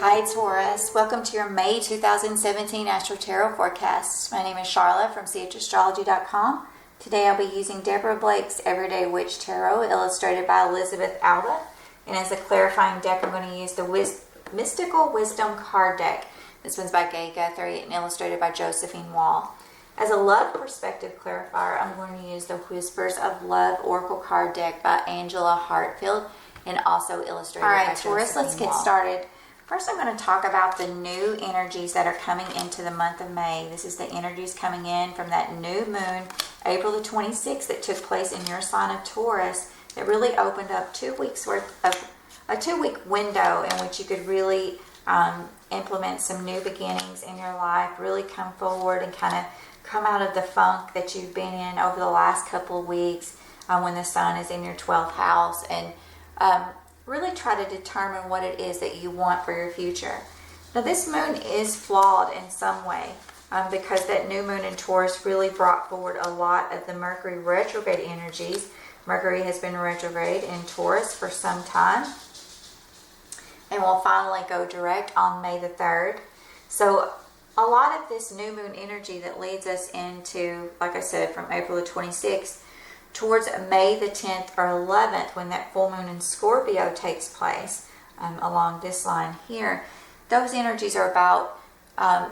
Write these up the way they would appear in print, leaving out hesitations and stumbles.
Hi Taurus, welcome to your May 2017 Astro Tarot forecast. My name is Charlotte from Astrological. Today I'll be using Deborah Blake's Everyday Witch Tarot, illustrated by Elizabeth Alba. And as a clarifying deck, I'm going to use the Mystical Wisdom card deck. This one's by Gay Guthrie and illustrated by Josephine Wall. As a love perspective clarifier, I'm going to use the Whispers of Love Oracle card deck by Angela Hartfield and also illustrated by Josephine Wall. All right, Taurus, let's get started. First, I'm going to talk about the new energies that are coming into the month of May. This is the energies coming in from that new moon, April the 26th, that took place in your sign of Taurus, that really opened up 2 weeks worth of a 2-week window in which you could really implement some new beginnings in your life, really come forward and kind of come out of the funk that you've been in over the last couple of weeks when the sun is in your 12th house, and really try to determine what it is that you want for your future. Now, this moon is flawed in some way because that new moon in Taurus really brought forward a lot of the Mercury retrograde energies. Mercury has been retrograde in Taurus for some time and will finally go direct on May the 3rd. So a lot of this new moon energy that leads us into, like I said, from April the 26th towards May the 10th or 11th, when that full moon in Scorpio takes place along this line here, those energies are about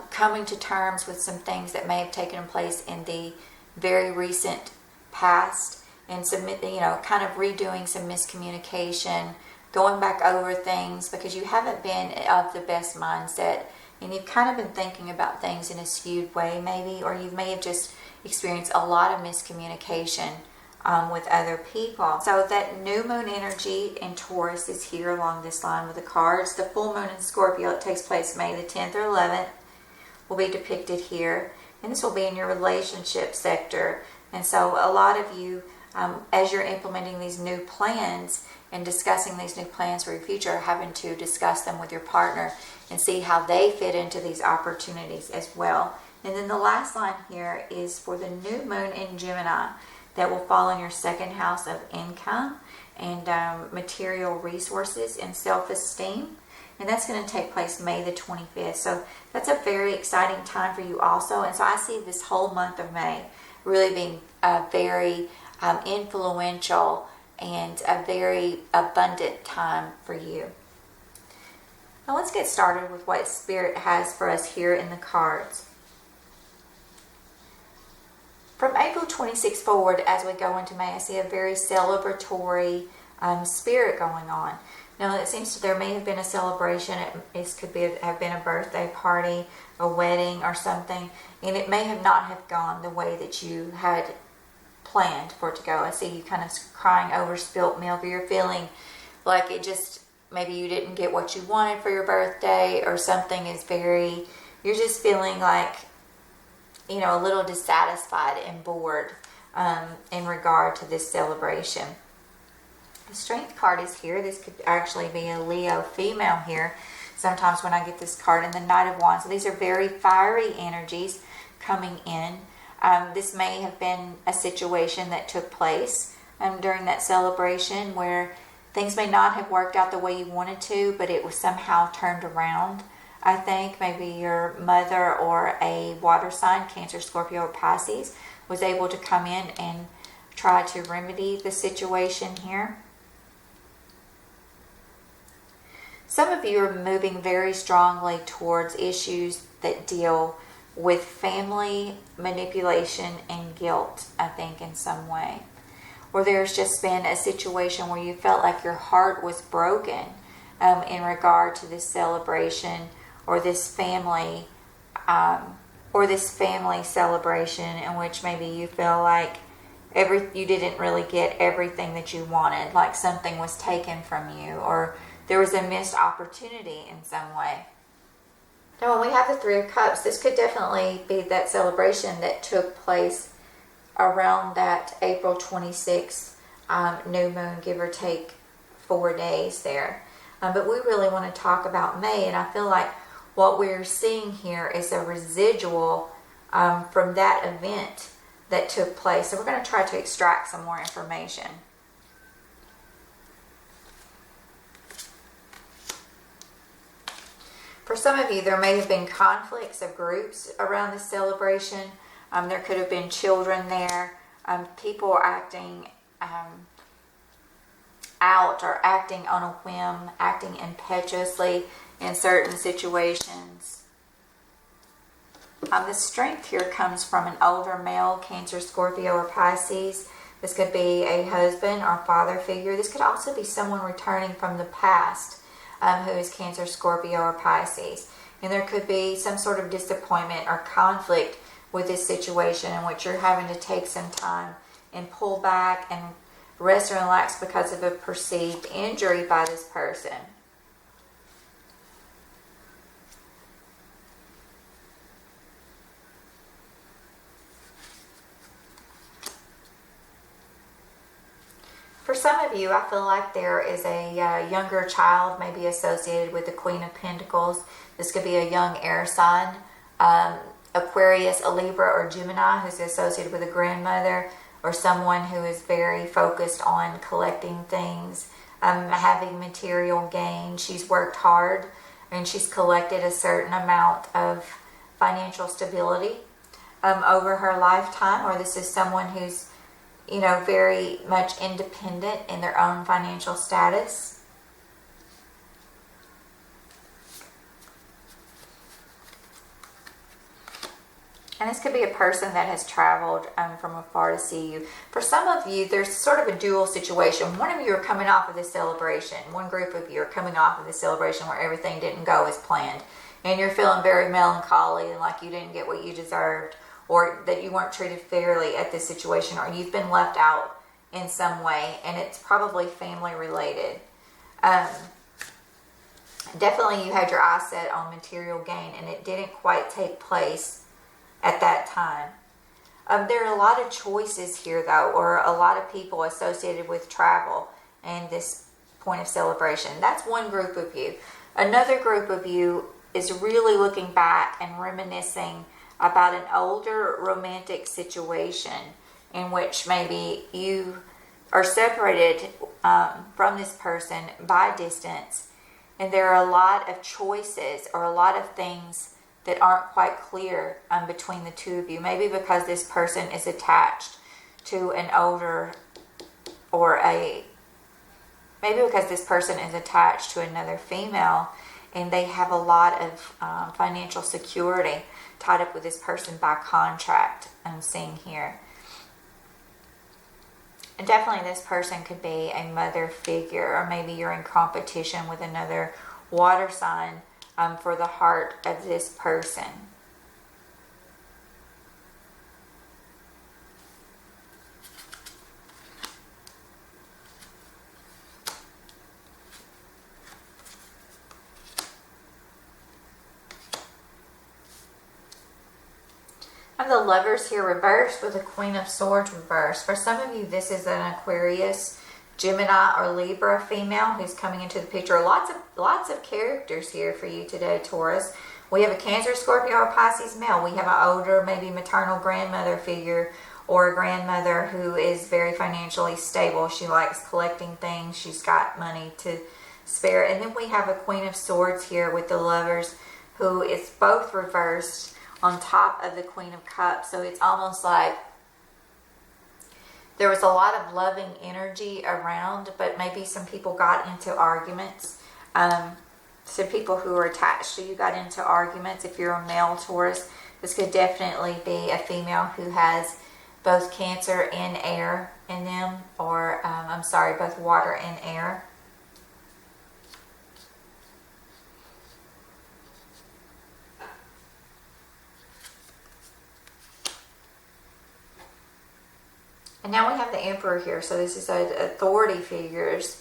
coming to terms with some things that may have taken place in the very recent past and kind of redoing some miscommunication, going back over things because you haven't been of the best mindset and you've kind of been thinking about things in a skewed way maybe, or you may have just experienced a lot of miscommunication with other people. So that new moon energy in Taurus is here along this line with the cards. The full moon in Scorpio, it takes place May the 10th or 11th, will be depicted here. And this will be in your relationship sector. And so a lot of you, as you're implementing these new plans and discussing these new plans for your future, are having to discuss them with your partner and see how they fit into these opportunities as well. And then the last line here is for the new moon in Gemini, that will fall in your second house of income and material resources and self-esteem. And that's going to take place May the 25th. So that's a very exciting time for you also. And so I see this whole month of May really being a very influential and a very abundant time for you. Now let's get started with what Spirit has for us here in the cards. From April 26th forward, as we go into May, I see a very celebratory spirit going on. Now, it seems there may have been a celebration. It could have been a birthday party, a wedding, or something, and it may not have gone the way that you had planned for it to go. I see you kind of crying over spilt milk, or you're feeling like it just, maybe you didn't get what you wanted for your birthday, or something is you're just feeling like, a little dissatisfied and bored in regard to this celebration. The Strength card is here. This could actually be a Leo female here. Sometimes when I get this card, in the Knight of Wands. So these are very fiery energies coming in. This may have been a situation that took place during that celebration where things may not have worked out the way you wanted to, but it was somehow turned around. I think maybe your mother or a water sign, Cancer, Scorpio, or Pisces, was able to come in and try to remedy the situation here. Some of you are moving very strongly towards issues that deal with family manipulation and guilt, I think, in some way. Or there's just been a situation where you felt like your heart was broken in regard to this celebration, or this family celebration in which maybe you feel like you didn't really get everything that you wanted, like something was taken from you, or there was a missed opportunity in some way. Now, when we have the Three of Cups, this could definitely be that celebration that took place around that April 26th new moon, give or take 4 days there. But we really want to talk about May, and I feel like what we're seeing here is a residual from that event that took place. So we're going to try to extract some more information. For some of you, there may have been conflicts of groups around this celebration. There could have been children there, people acting out or acting on a whim, acting impetuously in certain situations. The strength here comes from an older male, Cancer, Scorpio, or Pisces. This could be a husband or father figure. This could also be someone returning from the past who is Cancer, Scorpio, or Pisces. And there could be some sort of disappointment or conflict with this situation in which you're having to take some time and pull back and rest and relax because of a perceived injury by this person. For some of you, I feel like there is a younger child maybe associated with the Queen of Pentacles. This could be a young air sign, Aquarius, a Libra, or Gemini who's associated with a grandmother, or someone who is very focused on collecting things, having material gain. She's worked hard and she's collected a certain amount of financial stability over her lifetime, or this is someone who's very much independent in their own financial status. And this could be a person that has traveled from afar to see you. For some of you, there's sort of a dual situation. One of you are coming off of this celebration. One group of you are coming off of this celebration where everything didn't go as planned. And you're feeling very melancholy and like you didn't get what you deserved, or that you weren't treated fairly at this situation, or you've been left out in some way, and it's probably family related. Definitely you had your eyes set on material gain, and it didn't quite take place at that time. There are a lot of choices here, though, or a lot of people associated with travel and this point of celebration. That's one group of you. Another group of you is really looking back and reminiscing about an older romantic situation in which maybe you are separated from this person by distance, and there are a lot of choices or a lot of things that aren't quite clear between the two of you. Maybe because this person is attached to an older, maybe because this person is attached to another female, and they have a lot of financial security tied up with this person by contract, I'm seeing here. And definitely this person could be a mother figure, or maybe you're in competition with another water sign for the heart of this person. I have the Lovers here reversed with the Queen of Swords reversed. For some of you, this is an Aquarius, Gemini, or Libra female who's coming into the picture. Lots of characters here for you today, Taurus. We have a Cancer, Scorpio, or Pisces male. We have an older, maybe maternal grandmother figure, or a grandmother who is very financially stable. She likes collecting things. She's got money to spare. And then we have a Queen of Swords here with the Lovers, who is both reversed on top of the Queen of Cups. So it's almost like there was a lot of loving energy around, but maybe some people got into arguments. Some people who are attached to you got into arguments. If you're a male Taurus, this could definitely be a female who has both Cancer and air in them, or both water and air. And now we have the Emperor here. So this is authority figures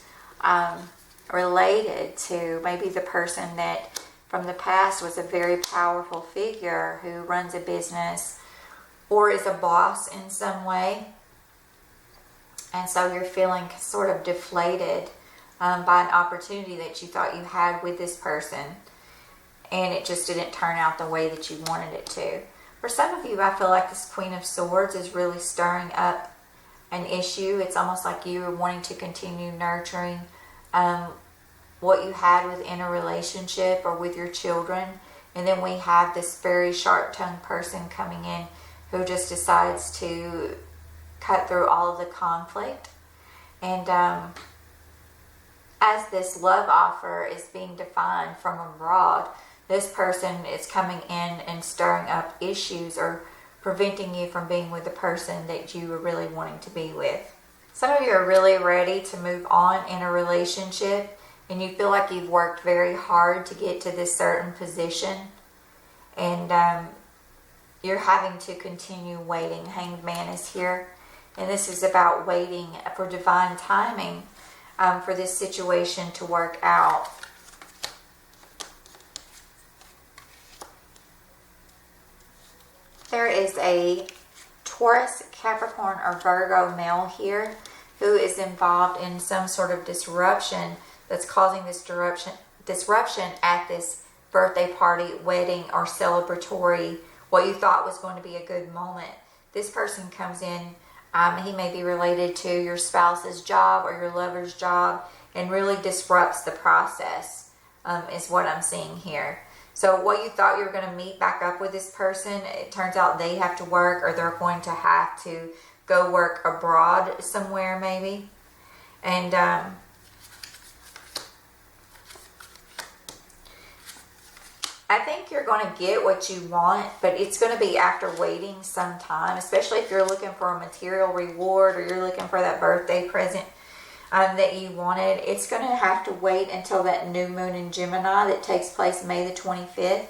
related to maybe the person that from the past was a very powerful figure who runs a business or is a boss in some way. And so you're feeling sort of deflated by an opportunity that you thought you had with this person, and it just didn't turn out the way that you wanted it to. For some of you, I feel like this Queen of Swords is really stirring up an issue. It's almost like you are wanting to continue nurturing what you had within a relationship or with your children. And then we have this very sharp-tongued person coming in who just decides to cut through all of the conflict. And as this love offer is being defined from abroad, this person is coming in and stirring up issues or preventing you from being with the person that you were really wanting to be with. Some of you are really ready to move on in a relationship, and you feel like you've worked very hard to get to this certain position, and you're having to continue waiting. Hanged Man is here, and this is about waiting for divine timing for this situation to work out. There is a Taurus, Capricorn, or Virgo male here who is involved in some sort of disruption that's causing this disruption at this birthday party, wedding, or celebratory, what you thought was going to be a good moment. This person comes in, he may be related to your spouse's job or your lover's job, and really disrupts the process, is what I'm seeing here. So what you thought you were going to meet back up with this person, it turns out they have to work, or they're going to have to go work abroad somewhere maybe. And I think you're going to get what you want, but it's going to be after waiting some time, especially if you're looking for a material reward or you're looking for that birthday present that you wanted. It's going to have to wait until that new moon in Gemini that takes place May the 25th.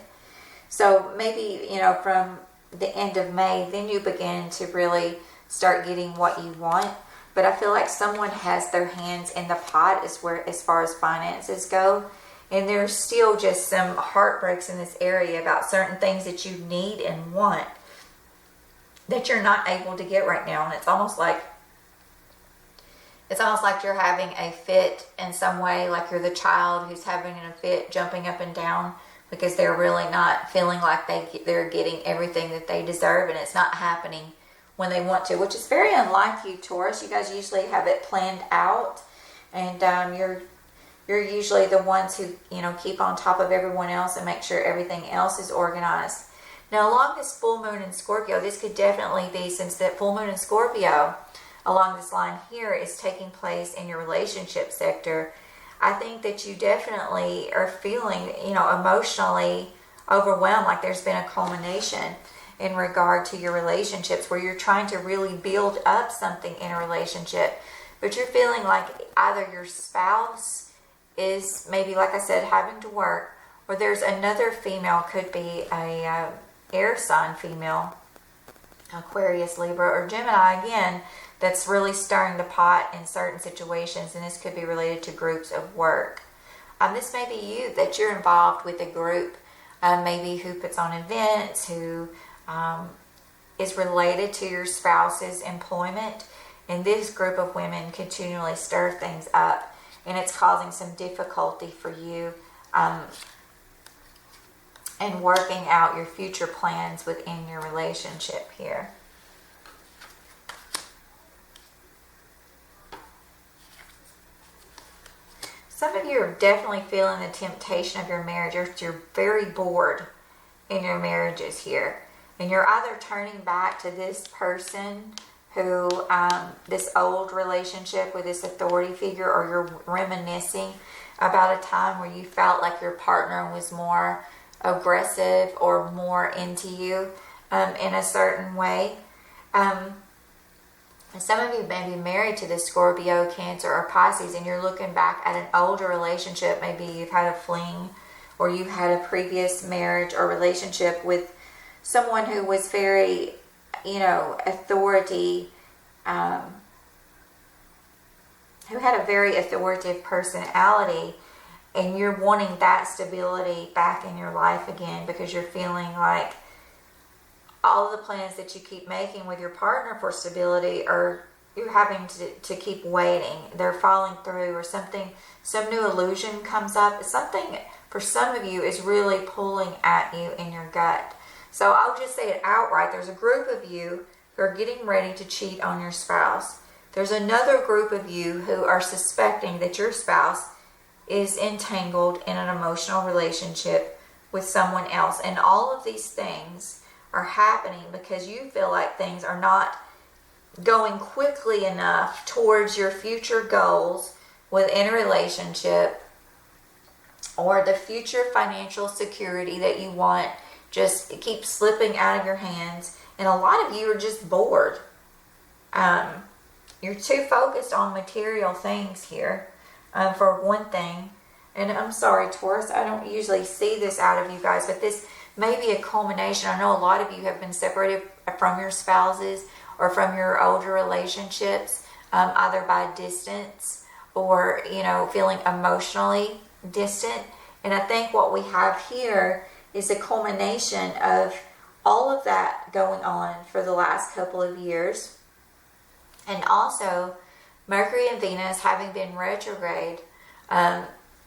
So maybe, from the end of May, then you begin to really start getting what you want. But I feel like someone has their hands in the pot as far as finances go. And there's still just some heartbreaks in this area about certain things that you need and want that you're not able to get right now. And it's almost like you're having a fit in some way, like you're the child who's having a fit, jumping up and down because they're really not feeling like they're getting everything that they deserve, and it's not happening when they want to, which is very unlike you, Taurus. You guys usually have it planned out, and you're usually the ones who, keep on top of everyone else and make sure everything else is organized. Now, along this full moon in Scorpio, this could definitely be, since that full moon in Scorpio along this line here is taking place in your relationship sector, I think that you definitely are feeling, emotionally overwhelmed, like there's been a culmination in regard to your relationships where you're trying to really build up something in a relationship, but you're feeling like either your spouse is maybe, like I said, having to work, or there's another female, could be a air sign female, Aquarius, Libra, or Gemini again, that's really stirring the pot in certain situations, and this could be related to groups of work. This may be you, that you're involved with a group, maybe who puts on events, who is related to your spouse's employment, and this group of women continually stir things up, and it's causing some difficulty for you in working out your future plans within your relationship here. Some of you are definitely feeling the temptation of your marriage. You're very bored in your marriages here. And you're either turning back to this person who, this old relationship with this authority figure, or you're reminiscing about a time where you felt like your partner was more aggressive or more into you in a certain way. And some of you may be married to this Scorpio, Cancer, or Pisces, and you're looking back at an older relationship. Maybe you've had a fling, or you've had a previous marriage or relationship with someone who was very, authority, who had a very authoritative personality, and you're wanting that stability back in your life again because you're feeling like all of the plans that you keep making with your partner for stability, or you're having to keep waiting, they're falling through, or some new illusion comes up. Something for some of you is really pulling at you in your gut. So I'll just say it outright. There's a group of you who are getting ready to cheat on your spouse. There's another group of you who are suspecting that your spouse is entangled in an emotional relationship with someone else. And all of these things are happening because you feel like things are not going quickly enough towards your future goals within a relationship, or the future financial security that you want just it keeps slipping out of your hands. And a lot of you are just bored. You're too focused on material things here, for one thing. And I'm sorry, Taurus, I don't usually see this out of you guys, but this may be a culmination. I know a lot of you have been separated from your spouses or from your older relationships, either by distance or, feeling emotionally distant. And I think what we have here is a culmination of all of that going on for the last couple of years. And also, Mercury and Venus having been retrograde,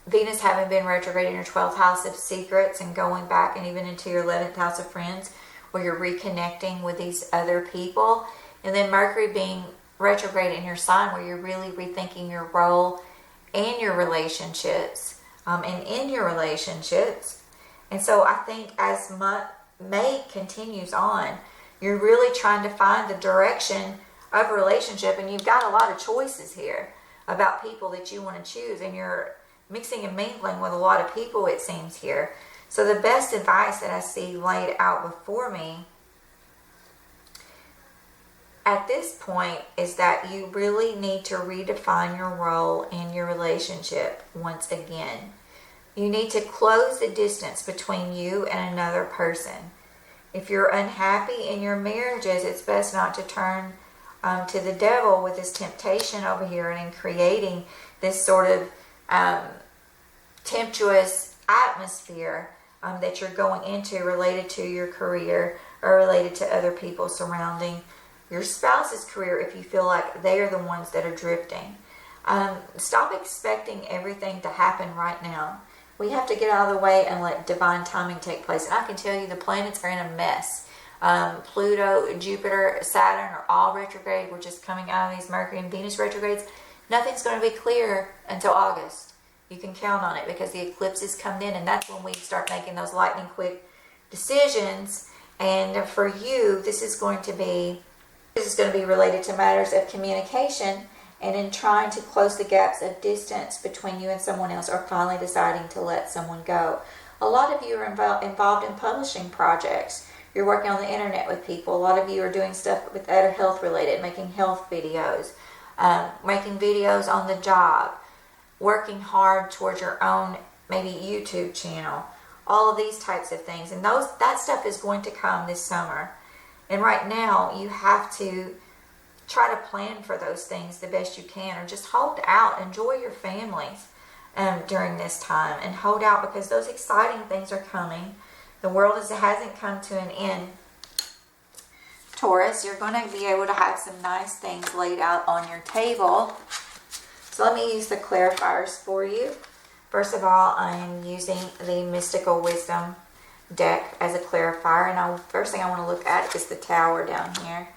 Venus having been retrograde in your 12th house of secrets and going back and even into your 11th house of friends, where you're reconnecting with these other people. And then Mercury being retrograde in your sign, where you're really rethinking your role and your relationships, and in your relationships. And so I think as May continues on, you're really trying to find the direction of a relationship, and you've got a lot of choices here about people that you want to choose, and you're mixing and mingling with a lot of people, it seems here. So the best advice that I see laid out before me at this point is that you really need to redefine your role in your relationship once again. You need to close the distance between you and another person. If you're unhappy in your marriages, it's best not to turn to the devil with this temptation over here and in creating this sort of tempestuous atmosphere that you're going into related to your career or related to other people surrounding your spouse's career, if you feel like they are the ones that are drifting. Stop expecting everything to happen right now. We have to get out of the way and let divine timing take place. And I can tell you the planets are in a mess. Pluto, Jupiter, Saturn are all retrograde. We're just coming out of these Mercury and Venus retrogrades. Nothing's going to be clear until August. You can count on it because the eclipses come in, and that's when we start making those lightning quick decisions. And for you, this is going to be related to matters of communication and in trying to close the gaps of distance between you and someone else, or finally deciding to let someone go. A lot of you are involved in publishing projects. You're working on the internet with people. A lot of you are doing stuff with that are health related, making health videos, making videos on the job, working hard towards your own maybe YouTube channel, all of these types of things. And that stuff is going to come this summer. And right now you have to try to plan for those things the best you can, or just hold out, enjoy your families during this time, and hold out because those exciting things are coming. The world hasn't come to an end. Taurus, you're going to be able to have some nice things laid out on your table. So let me use the clarifiers for you. First of all, I am using the Mystical Wisdom deck as a clarifier. And first thing I want to look at is the Tower down here.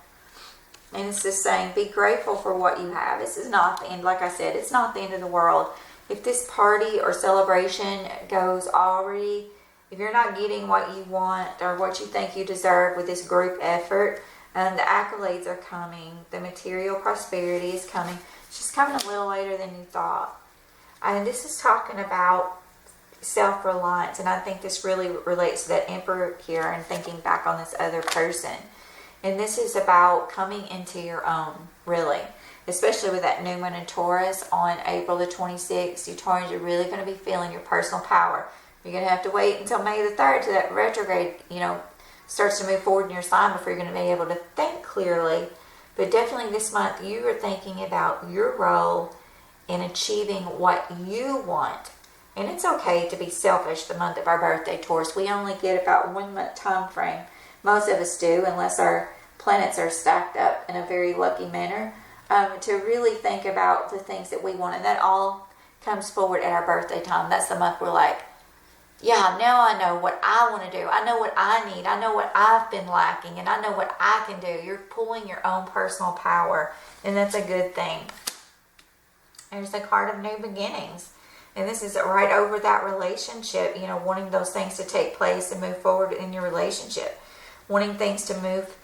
And it's just saying, be grateful for what you have. This is not the end. Like I said, it's not the end of the world. If this party or celebration goes already, if you're not getting what you want or what you think you deserve with this group effort, the accolades are coming. The material prosperity is coming. It's just coming a little later than you thought. And this is talking about self-reliance. And I think this really relates to that Emperor here and thinking back on this other person. And this is about coming into your own, really. Especially with that new moon in Taurus on April the 26th. You Taurus, you're really going to be feeling your personal power. You're going to have to wait until May the 3rd till that retrograde, starts to move forward in your sign before you're going to be able to think clearly. But definitely this month, you are thinking about your role in achieving what you want. And it's okay to be selfish the month of our birthday, Taurus. We only get about 1 month time frame. Most of us do, unless our planets are stacked up in a very lucky manner, to really think about the things that we want. And that all comes forward at our birthday time. That's the month we're like, yeah, now I know what I want to do. I know what I need. I know what I've been lacking, and I know what I can do. You're pulling your own personal power, and that's a good thing. There's the card of new beginnings. And this is right over that relationship, you know, wanting those things to take place and move forward in your relationship, wanting things to move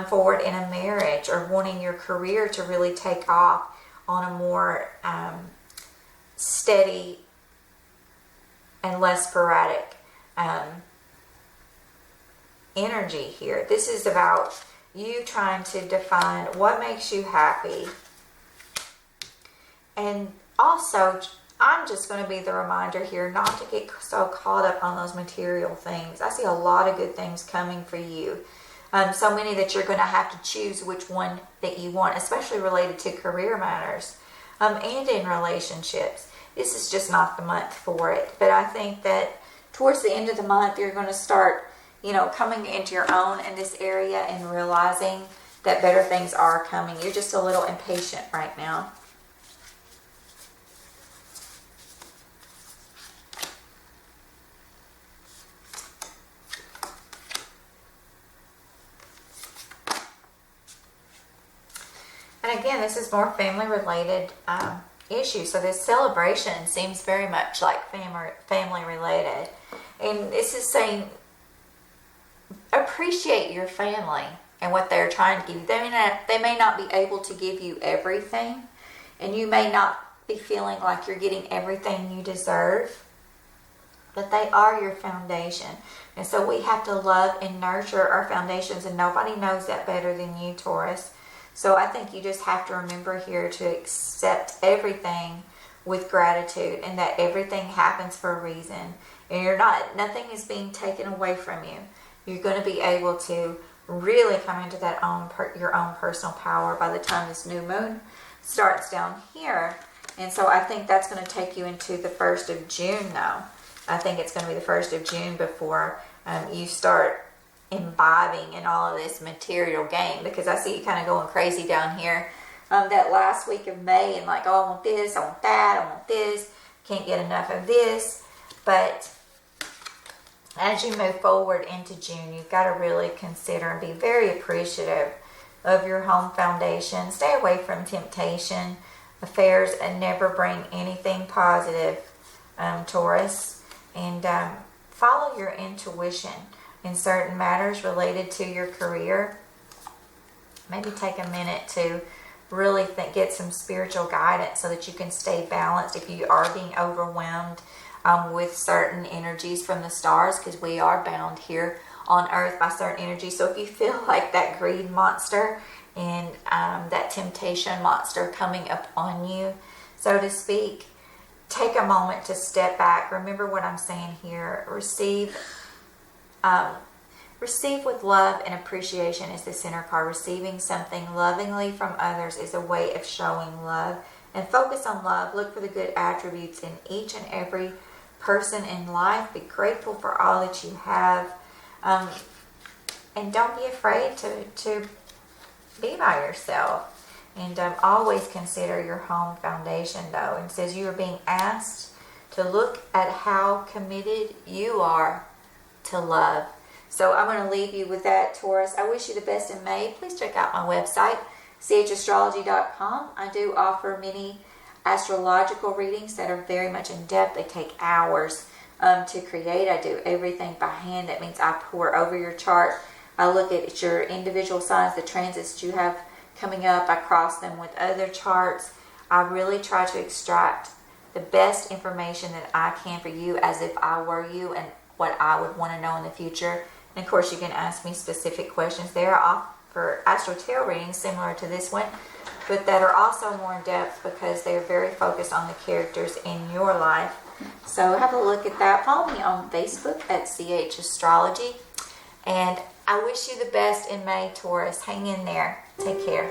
forward in a marriage, or wanting your career to really take off on a more steady and less sporadic energy here. This is about you trying to define what makes you happy. And also, I'm just going to be the reminder here not to get so caught up on those material things. I see a lot of good things coming for you. So many that you're going to have to choose which one that you want, especially related to career matters and in relationships. This is just not the month for it. But I think that towards the end of the month, you're going to start, you know, coming into your own in this area and realizing that better things are coming. You're just a little impatient right now. And again, this is more family related issue. So this celebration seems very much like family related. And this is saying appreciate your family and what they're trying to give you. They may not be able to give you everything, and you may not be feeling like you're getting everything you deserve, but they are your foundation. And so we have to love and nurture our foundations, and nobody knows that better than you, Taurus. So I think you just have to remember here to accept everything with gratitude, and that everything happens for a reason. And nothing is being taken away from you. You're going to be able to really come into that your own personal power by the time this new moon starts down here. And so I think that's going to take you into the 1st of June though. I think it's going to be the 1st of June before you start imbibing in all of this material gain, because I see you kind of going crazy down here that last week of May, and like, oh, I want this, I want that, I want this, can't get enough of this. But as you move forward into June, you've got to really consider and be very appreciative of your home foundation. Stay away from temptation, affairs, and never bring anything positive, Taurus. And follow your intuition in certain matters related to your career. Maybe take a minute to really get some spiritual guidance so that you can stay balanced if you are being overwhelmed with certain energies from the stars, because we are bound here on earth by certain energies. So if you feel like that greed monster and that temptation monster coming up on you, so to speak, take a moment to step back. Remember what I'm saying here. Receive with love and appreciation is the center card. Receiving something lovingly from others is a way of showing love. And focus on love. Look for the good attributes in each and every person in life. Be grateful for all that you have. And don't be afraid to be by yourself. And always consider your home foundation, though. And it says you are being asked to look at how committed you are to love. So I'm going to leave you with that, Taurus. I wish you the best in May. Please check out my website, chastrology.com. I do offer many astrological readings that are very much in depth. They take hours to create. I do everything by hand. That means I pour over your chart. I look at your individual signs, the transits you have coming up. I cross them with other charts. I really try to extract the best information that I can for you as if I were you and what I would want to know in the future. And of course, you can ask me specific questions there. I offer Astro Tarot readings similar to this one, but that are also more in depth because they're very focused on the characters in your life. So have a look at that. Follow me on Facebook at CH Astrology. And I wish you the best in May, Taurus. Hang in there. Take care.